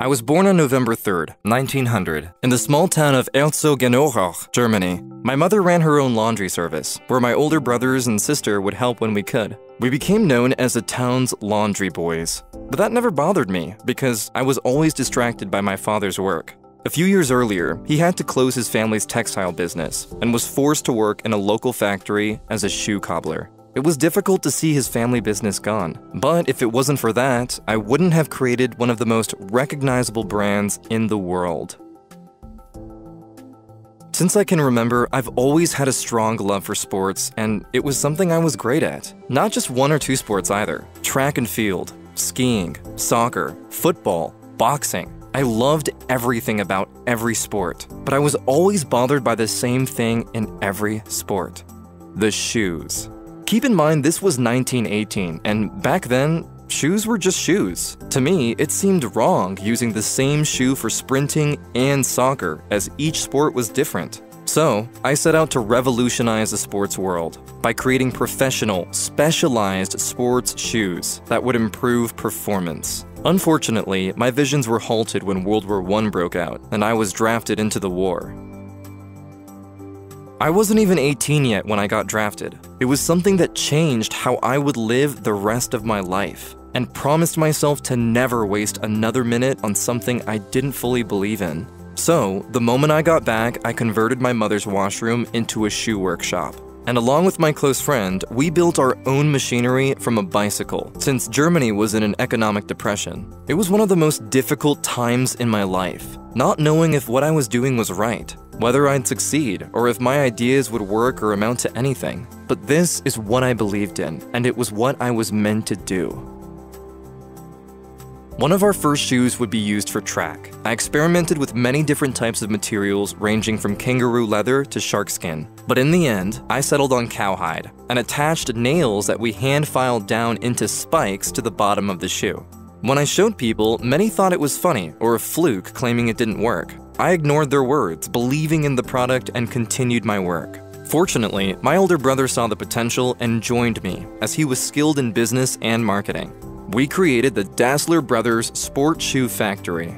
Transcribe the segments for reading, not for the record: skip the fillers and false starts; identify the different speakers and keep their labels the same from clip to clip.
Speaker 1: I was born on November 3rd, 1900, in the small town of Herzogenaurach, Germany. My mother ran her own laundry service, where my older brothers and sister would help when we could. We became known as the town's laundry boys. But that never bothered me, because I was always distracted by my father's work. A few years earlier, he had to close his family's textile business and was forced to work in a local factory as a shoe cobbler. It was difficult to see his family business gone, but if it wasn't for that, I wouldn't have created one of the most recognizable brands in the world. Since I can remember, I've always had a strong love for sports, and it was something I was great at. Not just one or two sports either. Track and field, skiing, soccer, football, boxing. I loved everything about every sport, but I was always bothered by the same thing in every sport: the shoes. Keep in mind, this was 1918, and back then, shoes were just shoes. To me, it seemed wrong using the same shoe for sprinting and soccer, as each sport was different. So, I set out to revolutionize the sports world by creating professional, specialized sports shoes that would improve performance. Unfortunately, my visions were halted when World War I broke out, and I was drafted into the war. I wasn't even 18 yet when I got drafted. It was something that changed how I would live the rest of my life, and promised myself to never waste another minute on something I didn't fully believe in. So, the moment I got back, I converted my mother's washroom into a shoe workshop. And along with my close friend, we built our own machinery from a bicycle, since Germany was in an economic depression. It was one of the most difficult times in my life, not knowing if what I was doing was right, whether I'd succeed, or if my ideas would work or amount to anything. But this is what I believed in, and it was what I was meant to do. One of our first shoes would be used for track. I experimented with many different types of materials ranging from kangaroo leather to shark skin. But in the end, I settled on cowhide and attached nails that we hand filed down into spikes to the bottom of the shoe. When I showed people, many thought it was funny or a fluke, claiming it didn't work. I ignored their words, believing in the product, and continued my work. Fortunately, my older brother saw the potential and joined me, as he was skilled in business and marketing. We created the Dassler Brothers Sport Shoe Factory.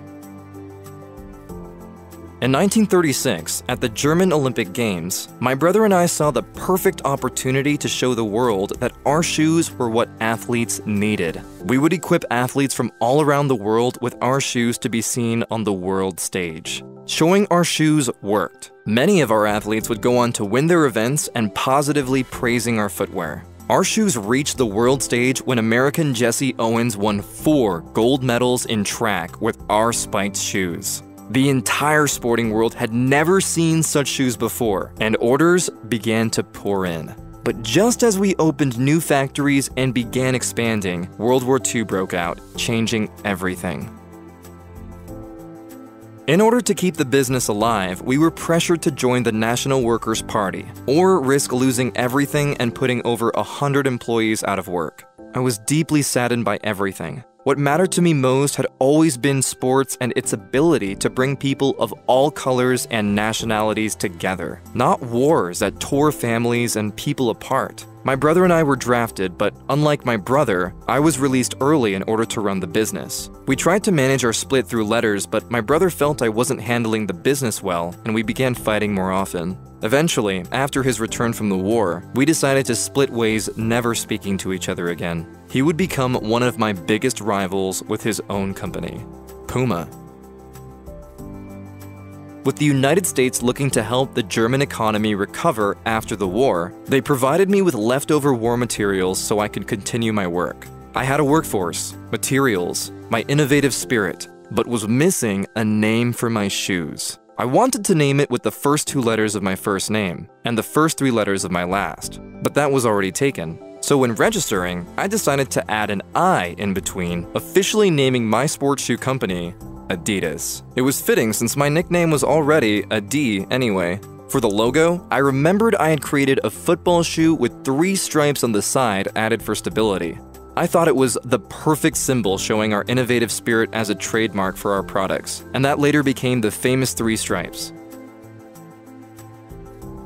Speaker 1: In 1936, at the German Olympic Games, my brother and I saw the perfect opportunity to show the world that our shoes were what athletes needed. We would equip athletes from all around the world with our shoes to be seen on the world stage. Showing our shoes worked. Many of our athletes would go on to win their events and positively praising our footwear. Our shoes reached the world stage when American Jesse Owens won 4 gold medals in track with our spiked shoes. The entire sporting world had never seen such shoes before, and orders began to pour in. But just as we opened new factories and began expanding, World War II broke out, changing everything. In order to keep the business alive, we were pressured to join the National Workers' Party, or risk losing everything and putting over 100 employees out of work. I was deeply saddened by everything. What mattered to me most had always been sports and its ability to bring people of all colors and nationalities together, not wars that tore families and people apart. My brother and I were drafted, but unlike my brother, I was released early in order to run the business. We tried to manage our split through letters, but my brother felt I wasn't handling the business well, and we began fighting more often. Eventually, after his return from the war, we decided to split ways, never speaking to each other again. He would become one of my biggest rivals with his own company, Puma. With the United States looking to help the German economy recover after the war, they provided me with leftover war materials so I could continue my work. I had a workforce, materials, my innovative spirit, but was missing a name for my shoes. I wanted to name it with the first 2 letters of my first name and the first 3 letters of my last, but that was already taken. So when registering, I decided to add an I in between, officially naming my sports shoe company Adidas. It was fitting since my nickname was already a D anyway. For the logo, I remembered I had created a football shoe with 3 stripes on the side added for stability. I thought it was the perfect symbol showing our innovative spirit as a trademark for our products, and that later became the famous 3 stripes.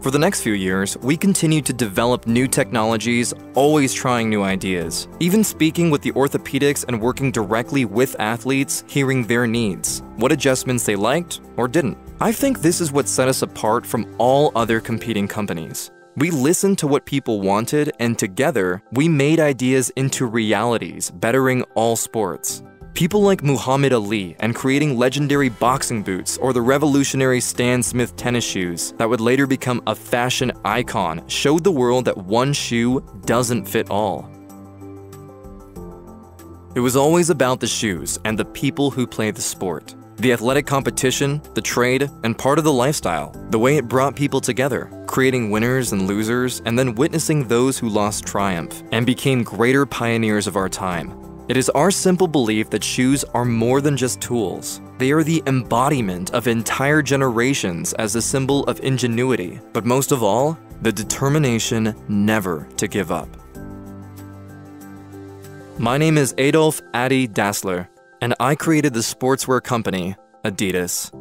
Speaker 1: For the next few years, we continued to develop new technologies, always trying new ideas, even speaking with the orthopedics and working directly with athletes, hearing their needs, what adjustments they liked or didn't. I think this is what set us apart from all other competing companies. We listened to what people wanted, and together, we made ideas into realities, bettering all sports. People like Muhammad Ali and creating legendary boxing boots or the revolutionary Stan Smith tennis shoes that would later become a fashion icon showed the world that one shoe doesn't fit all. It was always about the shoes and the people who played the sport. The athletic competition, the trade, and part of the lifestyle, the way it brought people together, creating winners and losers, and then witnessing those who lost triumph and became greater pioneers of our time. It is our simple belief that shoes are more than just tools. They are the embodiment of entire generations as a symbol of ingenuity, but most of all, the determination never to give up. My name is Adolf Adi Dassler, and I created the sportswear company, Adidas.